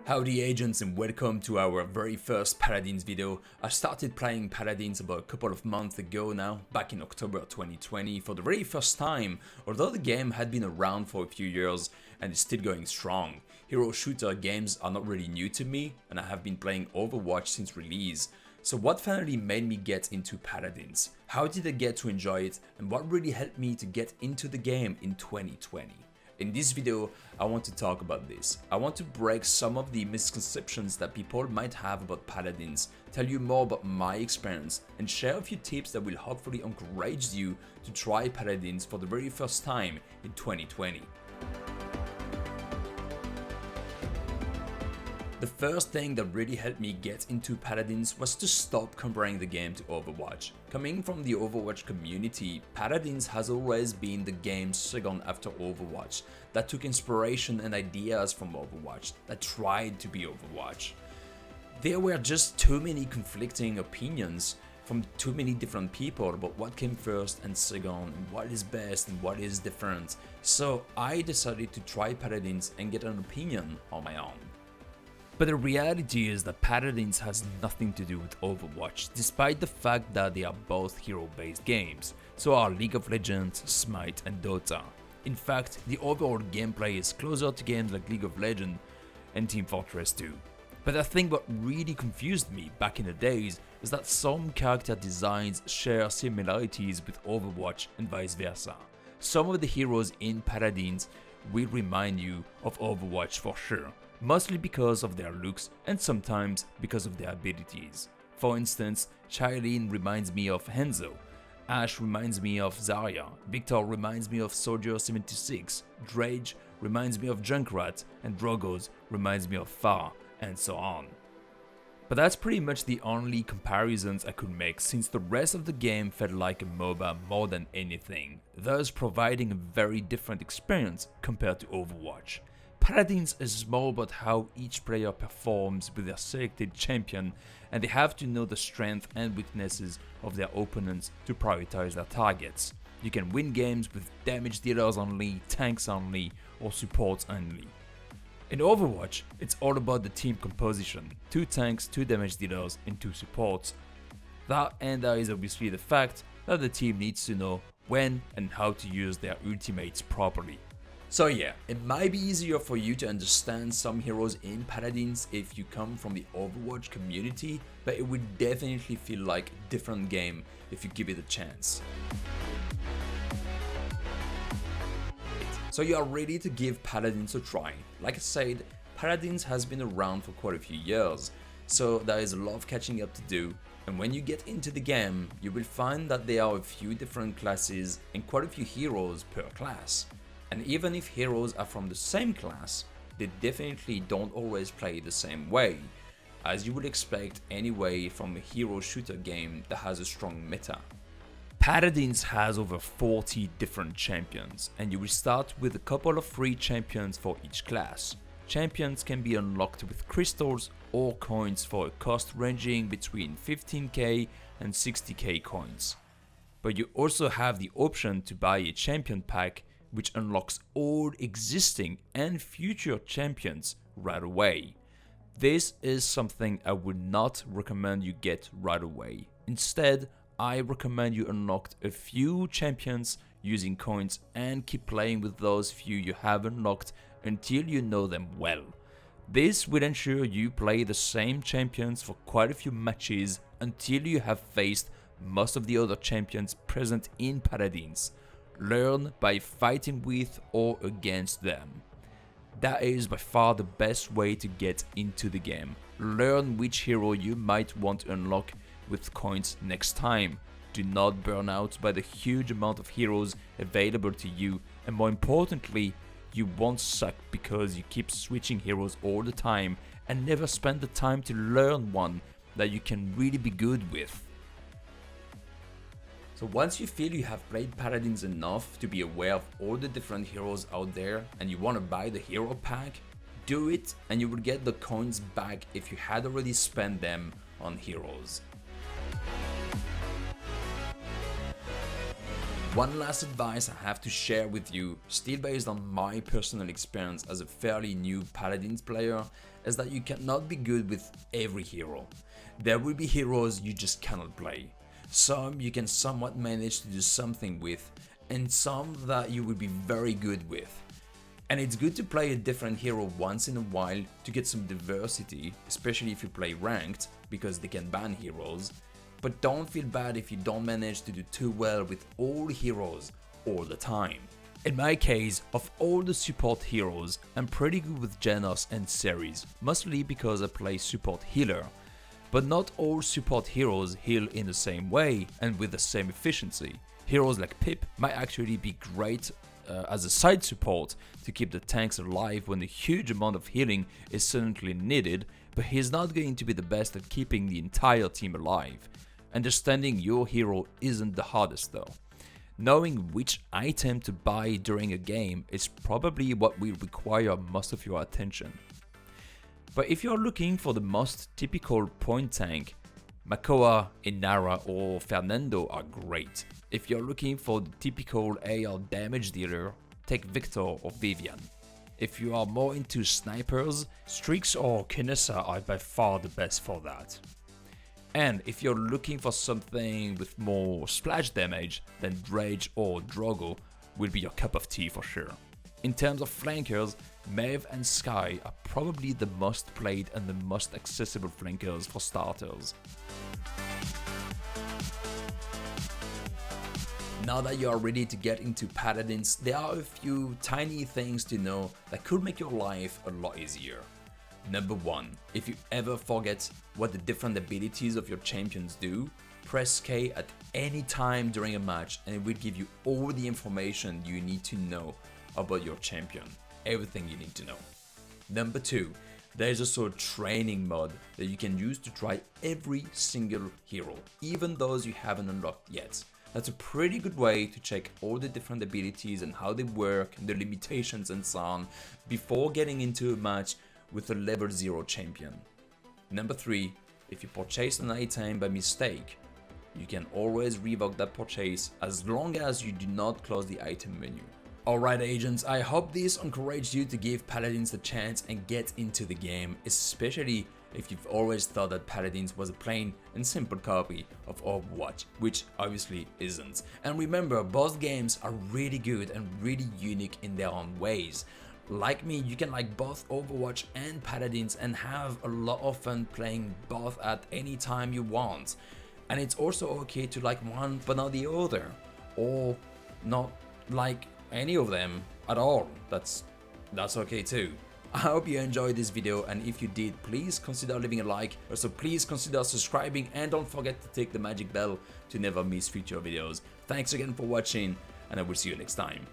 Howdy agents and welcome to our very first Paladins video. I started playing Paladins about a couple of months ago now, back in October 2020 for the very first time, although the game had been around for a few years and is still going strong. Hero shooter games are not really new to me and I have been playing Overwatch since release. So what finally made me get into Paladins? How did I get to enjoy it and what really helped me to get into the game in 2020? In this video, I want to talk about this. I want to break some of the misconceptions that people might have about Paladins, tell you more about my experience, and share a few tips that will hopefully encourage you to try Paladins for the very first time in 2020. The first thing that really helped me get into Paladins was to stop comparing the game to Overwatch. Coming from the Overwatch community, Paladins has always been the game's second after Overwatch, that took inspiration and ideas from Overwatch, that tried to be Overwatch. There were just too many conflicting opinions from too many different people about what came first and second, and what is best and what is different. So I decided to try Paladins and get an opinion on my own. But the reality is that Paladins has nothing to do with Overwatch, despite the fact that they are both hero-based games, so are League of Legends, Smite and Dota. In fact, the overall gameplay is closer to games like League of Legends and Team Fortress 2. But I think what really confused me back in the days is that some character designs share similarities with Overwatch and vice versa. Some of the heroes in Paladins will remind you of Overwatch for sure, mostly because of their looks and sometimes because of their abilities. For instance, Chilene reminds me of Hanzo, Ashe reminds me of Zarya, Victor reminds me of Soldier 76, Drage reminds me of Junkrat, and Drogos reminds me of Far, and so on. But that's pretty much the only comparisons I could make, since the rest of the game felt like a MOBA more than anything, thus providing a very different experience compared to Overwatch. Paladins is more about how each player performs with their selected champion, and they have to know the strengths and weaknesses of their opponents to prioritize their targets. You can win games with damage dealers only, tanks only, or supports only. In Overwatch, it's all about the team composition, 2 tanks, 2 damage dealers, and 2 supports. That and there is obviously the fact that the team needs to know when and how to use their ultimates properly. So yeah, it might be easier for you to understand some heroes in Paladins if you come from the Overwatch community, but it would definitely feel like a different game if you give it a chance. So you are ready to give Paladins a try. Like I said, Paladins has been around for quite a few years, so there is a lot of catching up to do, and when you get into the game, you will find that there are a few different classes and quite a few heroes per class. And even if heroes are from the same class, they definitely don't always play the same way, as you would expect anyway from a hero shooter game that has a strong meta. Paladins has over 40 different champions, and you will start with a couple of free champions for each class. Champions can be unlocked with crystals or coins for a cost ranging between 15k and 60k coins. But you also have the option to buy a champion pack, which unlocks all existing and future champions right away. This is something I would not recommend you get right away. Instead, I recommend you unlock a few champions using coins and keep playing with those few you have unlocked until you know them well. This will ensure you play the same champions for quite a few matches until you have faced most of the other champions present in Paladins. Learn by fighting with or against them. That is by far the best way to get into the game. Learn which hero you might want to unlock with coins next time. Do not burn out by the huge amount of heroes available to you, and more importantly, you won't suck because you keep switching heroes all the time and never spend the time to learn one that you can really be good with. So once you feel you have played Paladins enough to be aware of all the different heroes out there and you want to buy the hero pack, do it and you will get the coins back if you had already spent them on heroes. One last advice I have to share with you, still based on my personal experience as a fairly new Paladins player, is that you cannot be good with every hero. There will be heroes you just cannot play. Some you can somewhat manage to do something with, and some that you will be very good with. And it's good to play a different hero once in a while to get some diversity, especially if you play ranked, because they can ban heroes. But don't feel bad if you don't manage to do too well with all heroes all the time. In my case, of all the support heroes, I'm pretty good with Genos and Ceres, mostly because I play support healer. But not all support heroes heal in the same way and with the same efficiency. Heroes like Pip might actually be great as a side support to keep the tanks alive when a huge amount of healing is suddenly needed, but he's not going to be the best at keeping the entire team alive. Understanding your hero isn't the hardest though. Knowing which item to buy during a game is probably what will require most of your attention. But if you're looking for the most typical point tank, Makoa, Inara or Fernando are great. If you're looking for the typical AR damage dealer, take Victor or Vivian. If you are more into snipers, Strix or Kinessa are by far the best for that. And if you're looking for something with more splash damage, then Drage or Drogo will be your cup of tea for sure. In terms of flankers, Maeve and Skye are probably the most played and the most accessible flankers for starters. Now that you are ready to get into Paladins, there are a few tiny things to know that could make your life a lot easier. Number 1, if you ever forget what the different abilities of your champions do, press K at any time during a match and it will give you all the information you need to know about your champion. Everything you need to know. Number 2, there is also a training mode that you can use to try every single hero, even those you haven't unlocked yet. That's a pretty good way to check all the different abilities and how they work, the limitations and so on, before getting into a match with a level 0 champion. Number 3, if you purchase an item by mistake, you can always revoke that purchase as long as you do not close the item menu. Alright agents, I hope this encouraged you to give Paladins a chance and get into the game, especially if you've always thought that Paladins was a plain and simple copy of Overwatch, which obviously isn't. And remember, both games are really good and really unique in their own ways. Like me, you can like both Overwatch and Paladins and have a lot of fun playing both at any time you want. And it's also okay to like one but not the other, or not like any of them at all. That's okay too. I hope you enjoyed this video, and if you did, please consider leaving a like. Also, please consider subscribing and don't forget to click the magic bell to never miss future videos. Thanks again for watching, and I will see you next time.